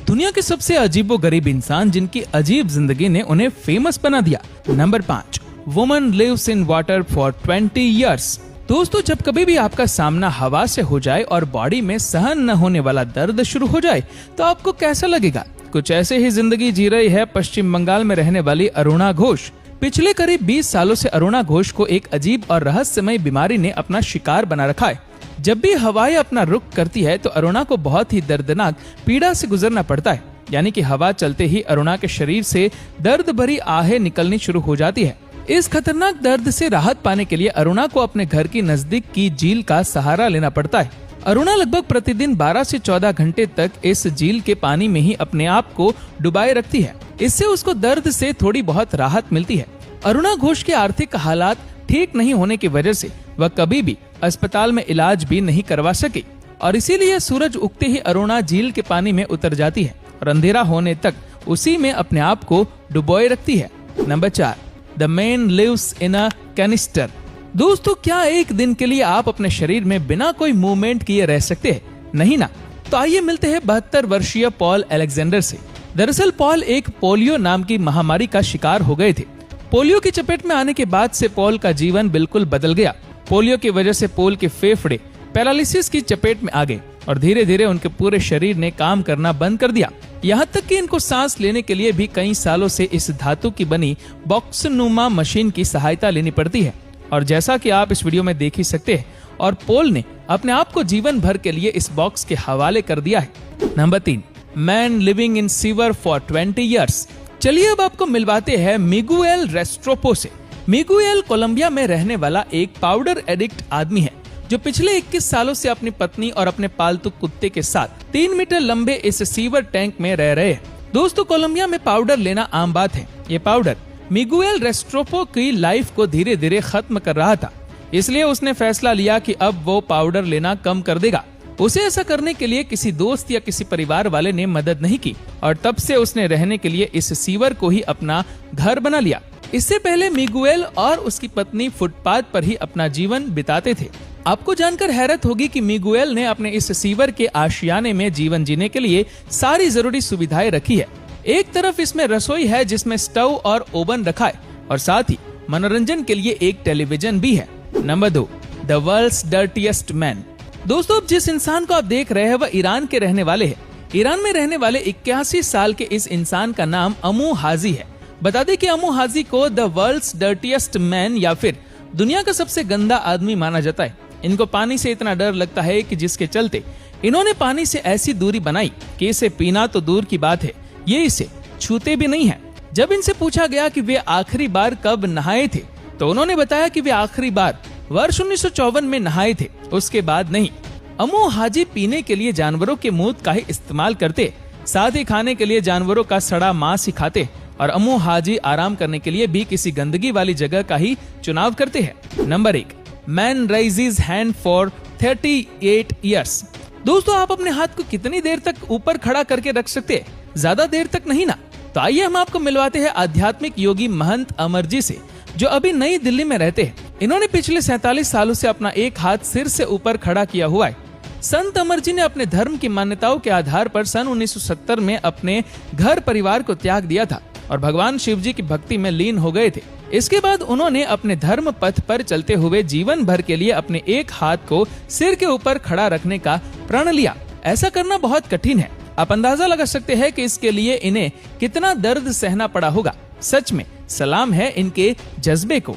दुनिया के सबसे अजीबोगरीब इंसान जिनकी अजीब जिंदगी ने उन्हें फेमस बना दिया। Number 5, woman lives in water for 20 years। दोस्तों, जब कभी भी आपका सामना हवा से हो जाए और बॉडी में सहन न होने वाला दर्द शुरू हो जाए तो आपको कैसा लगेगा? कुछ ऐसे ही जिंदगी जी रही है पश्चिम बंगाल में रहने वाली अरुणा घोष। पिछले करीब 20 सालों से अरुणा घोष को एक अजीब और रहस्यमय बीमारी ने अपना शिकार बना रखा है। जब भी हवाएं अपना रुख करती है तो अरुणा को बहुत ही दर्दनाक पीड़ा से गुजरना पड़ता है। यानी कि हवा चलते ही अरुणा के शरीर से दर्द भरी आहें निकलनी शुरू हो जाती है। इस खतरनाक दर्द से राहत पाने के लिए अरुणा को अपने घर की नजदीक की झील का सहारा लेना पड़ता है। अरुणा लगभग प्रतिदिन 12 से 14 घंटे तक इस झील के पानी में ही अपने आप को डुबाए रखती है। इससे उसको दर्द से थोड़ी बहुत राहत मिलती है। अरुणा घोष के आर्थिक हालात ठीक नहीं होने की वजह से वह कभी भी अस्पताल में इलाज भी नहीं करवा सकी और इसीलिए सूरज उगते ही अरुणा झील के पानी में उतर जाती है और अंधेरा होने तक उसी में अपने आप को डुबोए रखती है। Number 4, the man lives in a canister. दोस्तों, क्या एक दिन के लिए आप अपने शरीर में बिना कोई मूवमेंट किए रह सकते हैं? नहीं ना। तो आइए मिलते हैं 72 वर्षीय पॉल अलेक्जेंडर से। दरअसल पॉल एक पोलियो नाम की महामारी का शिकार हो गए थे। पोलियो की चपेट में आने के बाद से पॉल का जीवन बिल्कुल बदल गया। पोलियो की वजह से पॉल के फेफड़े पैरालिसिस की चपेट में आ गए और धीरे धीरे उनके पूरे शरीर ने काम करना बंद कर दिया। यहाँ तक कि इनको सांस लेने के लिए भी कई सालों से इस धातु की बनी बॉक्सनुमा मशीन की सहायता लेनी पड़ती है। और जैसा कि आप इस वीडियो में देख ही सकते हैं, और पॉल ने अपने आप को जीवन भर के लिए इस बॉक्स के हवाले कर दिया है। Number 3, man living in sewer for 20 years। चलिए अब आपको मिलवाते हैं मिगुएल रेस्ट्रोपो से। मिगुएल कोलंबिया में रहने वाला एक पाउडर एडिक्ट आदमी है जो पिछले 21 सालों से अपनी पत्नी और अपने पालतू कुत्ते के साथ 3 मीटर लंबे इस सीवर टैंक में रह रहे हैं। दोस्तों, कोलंबिया में पाउडर लेना आम बात है। ये पाउडर मिगुएल रेस्ट्रोपो की लाइफ को धीरे धीरे खत्म कर रहा था, इसलिए उसने फैसला लिया कि अब वो पाउडर लेना कम कर देगा। उसे ऐसा करने के लिए किसी दोस्त या किसी परिवार वाले ने मदद नहीं की और तब से उसने रहने के लिए इस सीवर को ही अपना घर बना लिया। इससे पहले मिगुएल और उसकी पत्नी फुटपाथ पर ही अपना जीवन बिताते थे। आपको जानकर हैरत होगी कि मिगुएल ने अपने इस सीवर के आशियाने में जीवन जीने के लिए सारी जरूरी सुविधाएं रखी है। एक तरफ इसमें रसोई है जिसमें स्टोव और ओवन रखा है और साथ ही मनोरंजन के लिए एक टेलीविजन भी है। Number 2, the world's dirtiest man. दोस्तों, अब जिस इंसान को आप देख रहे हैं वह ईरान के रहने वाले हैं। ईरान में रहने वाले 81 साल के इस इंसान का नाम अमू हाजी है। बता दें कि अमू हाजी को द वर्ल्ड्स डर्टीएस्ट मैन या फिर दुनिया का सबसे गंदा आदमी माना जाता है। इनको पानी से इतना डर लगता है कि जिसके चलते इन्होंने पानी से ऐसी दूरी बनाई कि इसे पीना तो दूर की बात है, ये इसे छूते भी नहीं है। जब इनसे पूछा गया कि वे आखिरी बार कब नहाए थे तो उन्होंने बताया कि वे आखिरी बार वर्ष 1954 में नहाए थे, उसके बाद नहीं। अमू हाजी पीने के लिए जानवरों के मूत्र का ही इस्तेमाल करते, साथ ही खाने के लिए जानवरों का सड़ा मांस ही खाते और अमू हाजी आराम करने के लिए भी किसी गंदगी वाली जगह का ही चुनाव करते हैं। Number 1, man rises hand for 38 years। दोस्तों, आप अपने हाथ को कितनी देर तक ऊपर खड़ा करके रख सकते हैं? ज्यादा देर तक नहीं ना। तो आइए हम आपको मिलवाते हैं आध्यात्मिक योगी महंत अमरजी से, जो अभी नई दिल्ली में रहते हैं। इन्होंने पिछले 47 सालों से अपना एक हाथ सिर से ऊपर खड़ा किया हुआ है। संत अमरजी ने अपने धर्म की मान्यताओं के आधार पर सन 1970 में अपने घर परिवार को त्याग दिया था और भगवान शिव जी की भक्ति में लीन हो गए थे। इसके बाद उन्होंने अपने धर्म पथ पर चलते हुए जीवन भर के लिए अपने एक हाथ को सिर के ऊपर खड़ा रखने का प्रण लिया। ऐसा करना बहुत कठिन है। आप अंदाजा लगा सकते हैं कि इसके लिए इन्हें कितना दर्द सहना पड़ा होगा। सच में सलाम है इनके जज्बे को।